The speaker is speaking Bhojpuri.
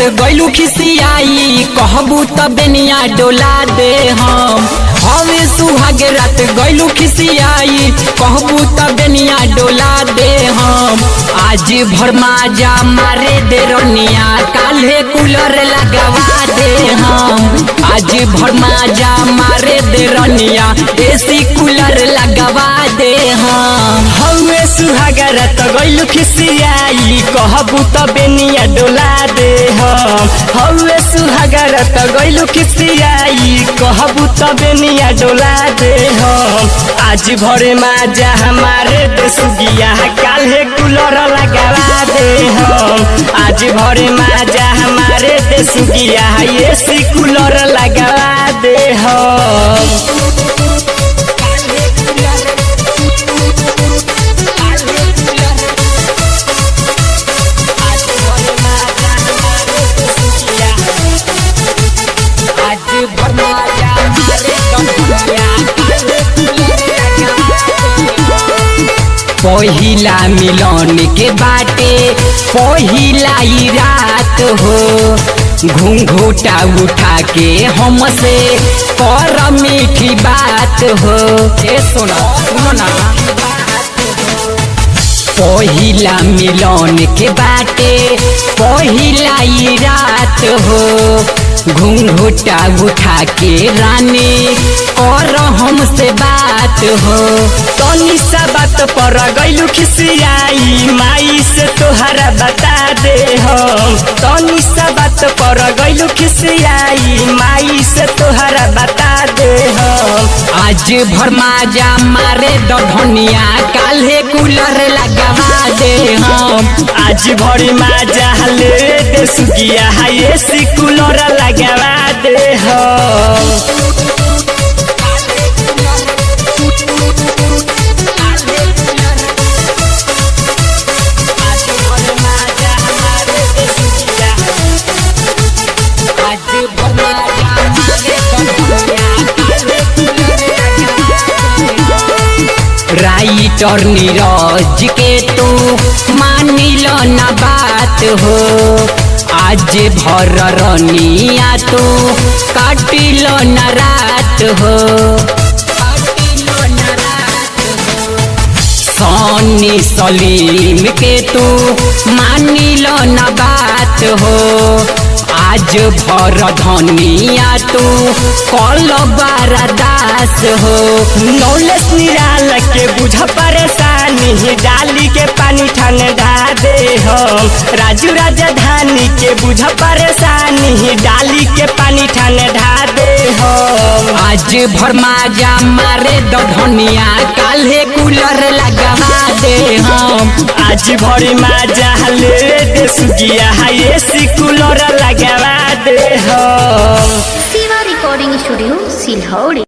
गैलू खिसियाई कहबू त बेनिया डोला दे हम हवे सुहाग रात गैलू खिसियाई कहबू त बेनिया डोला दे हम आज भर माजा मारे दे रनिया काल्हे कूलर लगावा दे हम आज भर माजा मारे दे रनिया एसी कूलर लगावा दे हम हवे सुहाग रात गैलू खिसियाई कहबू त बेनिया डोला दे हम हवे सुहाग रात गैलू खिसियाई कहबू त बेनिया डोला दे हम आज भरे माजा हमारे देसुगिया काल्हे कूलर लगावा दे हम आज भरे माजा हमारे देसुगिया एसी कूलर लगावा दे हम। पहिला मिलन के बाटे पहिला ही रात हो घूंघूटा उठा के हमसे कर मीठी बात हो सुनो ना पहिला मिलन के बाटे पहिला ही रात हो घूंघूटा उठा के रानी और हमसे बात हो तनी सा बात पर गैलू खिसियाई माई से तोहरा बता दे हम तनी सा बात पर गैलू खिसियाई माई से तोहरा बता दे हम आज भर माजा मारे धनिया काल्हे कूलर लगावा दे हम आज भरी माजा ले दे सुगिया एसी कूलर लगावा दे हम। राइटर नीरज के तू मानिल ना बात हो आज भर रनिया तू काटिल ना रात हो सनी सलीम के तू मानिल ना बात हो आज भर धनिया तू कल बारादास हो नौलेस निराल के बुझ परेशानी डाली के पानी ठंडा दे हम राजू राजधानी के बुझ परेशानी डाली के पानी ठंडा दे हम आज भर माजा मारे धनिया काल्हे कूलर लगावा दे हम आज भरी माजा ले दे सुगिया एसी कूलर लगावा दे हम। Shiva recording studio सिलहौड़ी।